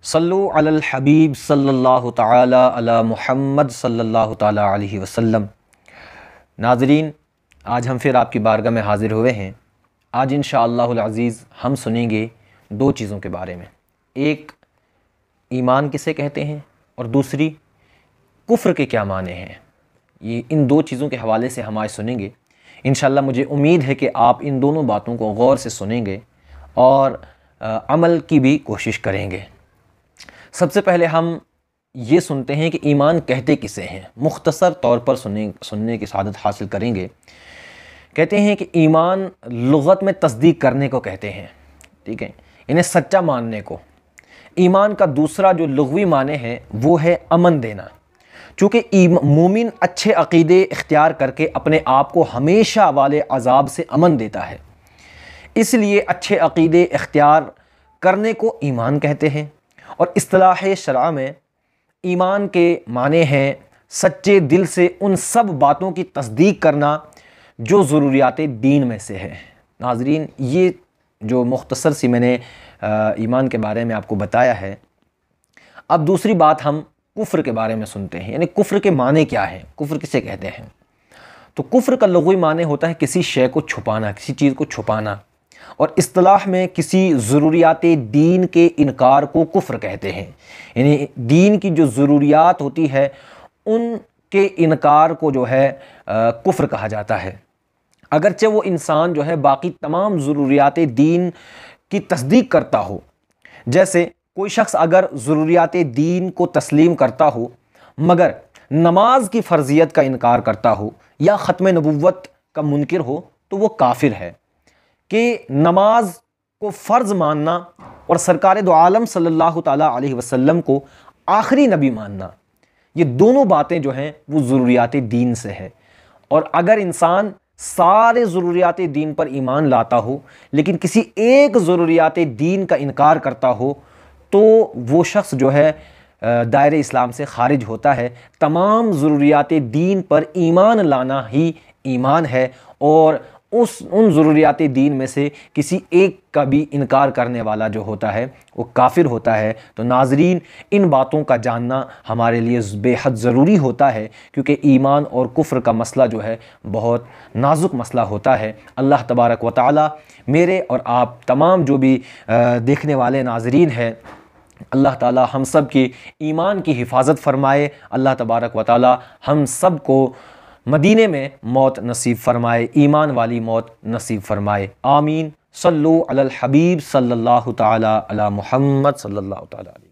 सल्लु अलल हबीब सल्लल्लाहु ताला अला मुहम्मद सल्लल्लाहु ताला अलैहि वसल्लम। नाज़रीन, आज हम फिर आपकी बारगाह में हाज़िर हुए हैं। आज इंशाअल्लाहुल अज़ीज़ हम सुनेंगे दो चीज़ों के बारे में। एक, ईमान किसे कहते हैं, और दूसरी, कुफ्र के क्या माने हैं। ये इन दो चीज़ों के हवाले से हम आज सुनेंगे। इंशाअल्लाह मुझे उम्मीद है कि आप इन दोनों बातों को गौर से सुनेंगे और अमल की भी कोशिश करेंगे। सबसे पहले हम ये सुनते हैं कि ईमान कहते किसे हैं। मुख्तसर तौर पर सुनने की सादत हासिल करेंगे। कहते हैं कि ईमान लुग़त में तस्दीक करने को कहते हैं, ठीक है, इन्हें सच्चा मानने को। ईमान का दूसरा जो लुग़वी माने हैं वो है अमन देना। चूँकि मोमिन अच्छे अक़ीदे इख्तियार करके अपने आप को हमेशा वाले अज़ाब से अमन देता है, इसलिए अच्छे अक़ीदे इख्तियार करने को ईमान कहते हैं। और इस्तिलाह शरअ में ईमान के माने हैं सच्चे दिल से उन सब बातों की तस्दीक करना जो ज़रूरियात दीन में से है। नाज़रीन, ये जो मुख्तसर सी मैंने ईमान के बारे में आपको बताया है। अब दूसरी बात हम कुफ्र के बारे में सुनते हैं, यानी कुफ्र के माने क्या हैं, कुफ्र किसे कहते हैं। तो कुफ्र का लुग़वी माने होता है किसी शय को छुपाना, किसी चीज़ को छुपाना, और इस्तिलाह में किसी ज़रूरियात दीन के इनकार को कुफ्र कहते हैं। यानी दीन की जो ज़रूरियात होती है उनके इनकार को जो है कुफ्र कहा जाता है। अगरचे वो इंसान जो है बाकी तमाम ज़रूरियात दीन की तस्दीक करता हो। जैसे कोई शख्स अगर ज़रूरियात दीन को तस्लीम करता हो मगर नमाज की फ़र्ज़ियत का इनकार करता हो या ख़त्म नबुव्वत का मुनकिर हो, तो वो काफिर है। कि नमाज को फ़र्ज़ मानना और सरकार दो आलम सल्लल्लाहु ताला अलैहि वसल्लम को आखिरी नबी मानना, ये दोनों बातें जो हैं वो ज़रूरियात दीन से है। और अगर इंसान सारे ज़रूरियात दीन पर ईमान लाता हो लेकिन किसी एक ज़रूरियात दीन का इनकार करता हो, तो वो शख्स जो है दायरे इस्लाम से ख़ारिज होता है। तमाम ज़रूरियात दीन पर ईमान लाना ही ईमान है, और उन ज़रूरियात दीन में से किसी एक का भी इनकार करने वाला जो होता है वो काफिर होता है। तो नाज़रीन, इन बातों का जानना हमारे लिए बेहद ज़रूरी होता है, क्योंकि ईमान और कुफ्र का मसला जो है बहुत नाजुक मसला होता है। अल्लाह तबारक व तआला मेरे और आप तमाम जो भी देखने वाले नाज़रीन हैं, अल्लाह ताला हम सब की ईमान की हिफाजत फ़रमाए। अल्लाह तबारक व तआला हम सब को मदीने में मौत नसीब फ़रमाए, ईमान वाली मौत नसीब फ़रमाए। आमीन। सल्लु अलल हबीब सल्लल्लाहु ताला अला मुहम्मद सल्लल्लाहु ताला अलैहि।